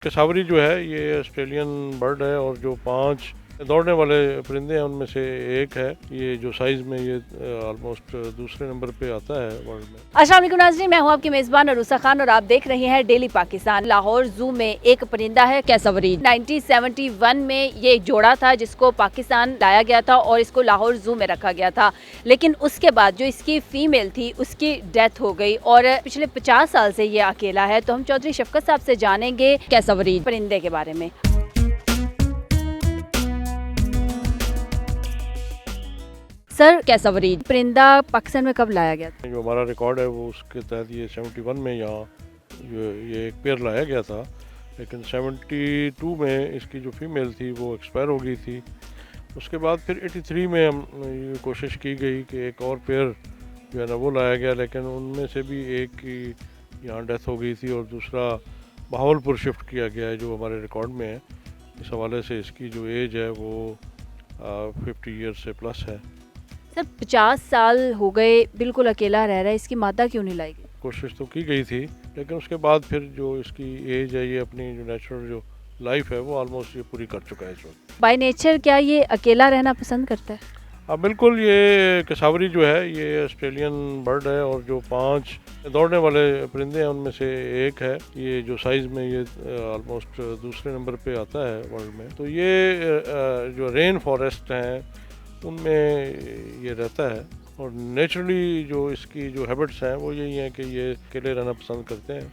केसावरी जो है ये ऑस्ट्रेलियन बर्ड है और जो 5 दौड़ने वाले परिंदे हैं उनमें से एक है। ये जो साइज़ में ये ऑलमोस्ट दूसरे नंबर पे आता है वर्ल्ड में। अस्सलाम वालेकुम नाज़रीन, मैं हूं आपकी मेज़बान अरूसा खान और आप देख रहे हैं डेली पाकिस्तान। लाहौर जू में एक परिंदा है केसावरी। 1971 में ये एक जोड़ा था जिसको पाकिस्तान लाया गया था और इसको लाहौर जू में रखा गया था, लेकिन उसके बाद जो इसकी फीमेल थी उसकी डेथ हो गई और पिछले 50 साल से ये अकेला है। तो हम चौधरी शफकत साहब से जानेंगे केसावरी परिंदे के बारे में। सर, केसावरी परिंदा पाकिस्तान में कब लाया गया था? जो हमारा रिकॉर्ड है वो उसके तहत ये 71 में यहाँ ये एक पेयर लाया गया था, लेकिन 72 में इसकी जो फीमेल थी वो एक्सपायर हो गई थी। उसके बाद फिर 83 में हम ये कोशिश की गई कि एक और पेयर जो है ना वो लाया गया, लेकिन उनमें से भी एक की यहाँ डेथ हो गई थी और दूसरा बहावलपुर शिफ्ट किया गया है जो हमारे रिकॉर्ड में है। इस हवाले से इसकी जो एज है वो 50 ईयर से प्लस है। सर, 50 साल हो गए बिल्कुल अकेला रह रहा है, इसकी मादा क्यों नहीं लाई गई? कोशिश तो की गई थी, लेकिन उसके बाद फिर जो इसकी एज है, ये अपनी जो नेचुरल जो लाइफ है वो ऑलमोस्ट ये पूरी कर चुका है इस वक्त। बाय नेचर क्या ये अकेला रहना पसंद करता है? हाँ बिल्कुल, ये केसावरी जो है ये ऑस्ट्रेलियन बर्ड है और जो 5 दौड़ने वाले परिंदे हैं उनमें से एक है। ये जो साइज़ में ये ऑलमोस्ट दूसरे नंबर पे आता है वर्ल्ड में। तो ये जो रेन फॉरेस्ट हैं उनमें ये रहता है और नेचुरली जो इसकी जो हैबिट्स हैं वो यही हैं कि ये अकेले रहना पसंद करते हैं।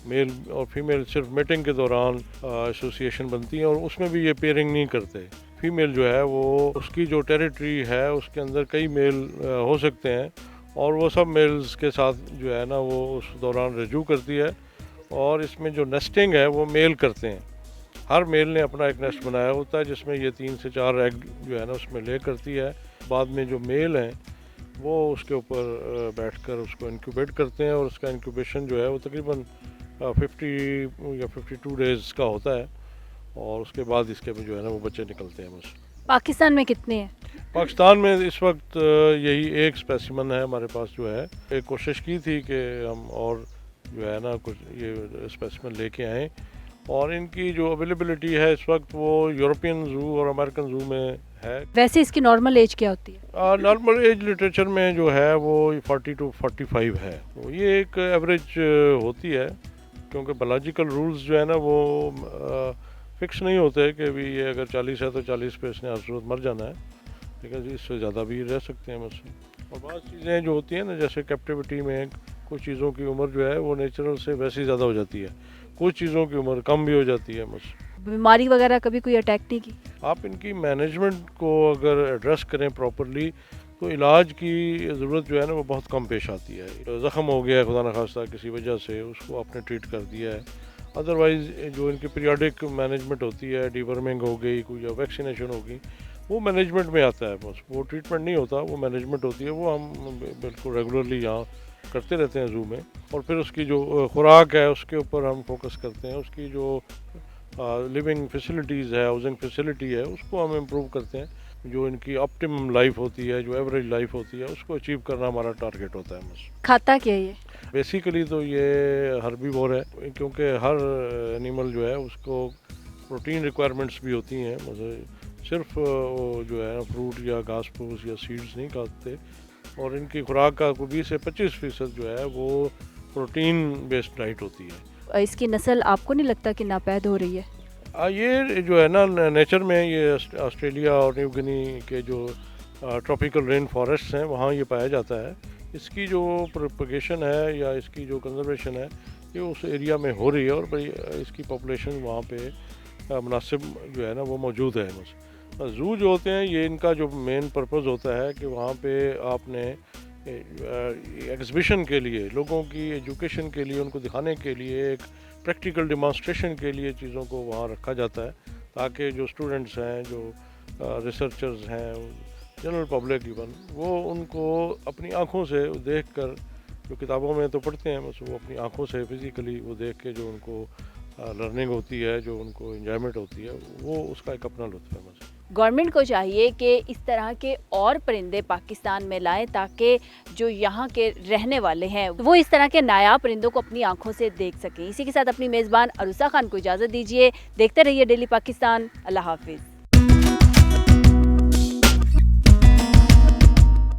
मेल और फीमेल सिर्फ मीटिंग के दौरान एसोसिएशन बनती है और उसमें भी ये पेयरिंग नहीं करते। फीमेल जो है वो उसकी जो टेरिटरी है उसके अंदर कई मेल हो सकते हैं और वो सब मेल्स के साथ जो है ना वो उस दौरान रजू करती है और इसमें जो नेस्टिंग है वो मेल करते हैं। हर मेल ने अपना एक नेस्ट बनाया होता है जिसमें ये 3 से 4 एग जो है ना उसमें ले करती है। बाद में जो मेल हैं वो उसके ऊपर बैठकर उसको इंक्यूबेट करते हैं और उसका इंक्यूबेशन जो है वो तकरीबन 50 या 52 डेज़ का होता है और उसके बाद इसके में जो है ना वो बच्चे निकलते हैं बस। पाकिस्तान में कितने हैं? पाकिस्तान में इस वक्त यही एक स्पेसिमन है हमारे पास जो है। एक कोशिश की थी कि हम और जो है ना कुछ ये स्पेसिमन लेके आएँ और इनकी जो अवेलेबिलिटी है इस वक्त वो यूरोपियन जू और अमेरिकन जू में है। वैसे इसकी नॉर्मल एज क्या होती है? नॉर्मल एज लिटरेचर में जो है वो 40 to 45 है। तो ये एक एवरेज होती है क्योंकि बायोलॉजिकल रूल्स जो है ना वो फिक्स नहीं होते कि भी ये अगर 40 है तो 40 पे इसने हर सूरत मर जाना है, लेकिन इससे ज़्यादा भी रह सकते हैं मुझसे। और बहुत चीज़ें जो होती हैं ना जैसे कैप्टिविटी में कुछ चीज़ों की उम्र जो है वो नेचुरल से वैसे ज़्यादा हो जाती है, कुछ चीज़ों की उम्र कम भी हो जाती है मुझसे। बीमारी वगैरह कभी कोई अटैक नहीं की? आप इनकी मैनेजमेंट को अगर एड्रेस करें प्रॉपरली तो इलाज की ज़रूरत जो है ना वो बहुत कम पेश आती है। ज़ख़म हो गया है खुदा न खास्ता किसी वजह से, उसको आपने ट्रीट कर दिया है। अदरवाइज़ जो इनकी पीरियडिक मैनेजमेंट होती है, डिवर्मिंग हो गई कोई या वैक्सीनेशन होगी, वो मैनेजमेंट में आता है बस, वो ट्रीटमेंट नहीं होता, वो मैनेजमेंट होती है। वो हम बिल्कुल रेगुलरली यहाँ करते रहते हैं जू में। और फिर उसकी जो खुराक है उसके ऊपर हम फोकस करते हैं। उसकी जो लिविंग फैसिलिटीज़ है, हाउसिंग फैसिलिटी है, उसको हम इम्प्रूव करते हैं। जो इनकी ऑप्टिमम लाइफ होती है, जो एवरेज लाइफ होती है, उसको अचीव करना हमारा टारगेट होता है बस। खाता क्या है ये? बेसिकली तो ये हर्बीवोर है क्योंकि हर एनिमल जो है उसको प्रोटीन रिक्वायरमेंट्स भी होती हैं। मतलब सिर्फ वो जो है फ्रूट या घास फूस या सीड्स नहीं खाते और इनकी खुराक का 20 से 25% जो है वो प्रोटीन बेस्ड डाइट होती है। इसकी नस्ल आपको नहीं लगता कि नापैद हो रही है? ये जो है ना नेचर में ये ऑस्ट्रेलिया और न्यू गिनी के जो ट्रॉपिकल रेन फॉरेस्ट हैं वहाँ ये पाया जाता है। इसकी जो प्रोपगेशन है या इसकी जो कंजर्वेशन है ये उस एरिया में हो रही है और भाई इसकी पॉपुलेशन वहाँ पे मुनासिब जो है ना वो मौजूद है बस। जू जो होते हैं ये इनका जो मेन पर्पज़ होता है कि वहाँ पे आपने एग्ज़िबिशन के लिए, लोगों की एजुकेशन के लिए, उनको दिखाने के लिए, एक प्रैक्टिकल डिमॉन्स्ट्रेशन के लिए चीज़ों को वहाँ रखा जाता है ताकि जो स्टूडेंट्स हैं, जो रिसर्चर्स हैं, जनरल पब्लिक इवन, वो उनको अपनी आँखों से देख कर, जो किताबों में तो पढ़ते हैं बस, वो अपनी आँखों से फिज़िकली वो देख के जो उनको लर्निंग होती है, जो उनको इंजॉयमेंट होती है, वो उसका एक अपना लुत्फ़ है बस। गवर्नमेंट को चाहिए कि इस तरह के और परिंदे पाकिस्तान में लाएं ताकि जो यहाँ के रहने वाले हैं वो इस तरह के नायाब परिंदों को अपनी आंखों से देख सकें। इसी के साथ अपनी मेज़बान अरूसा खान को इजाज़त दीजिए। देखते रहिए डेली पाकिस्तान। अल्लाह हाफिज़।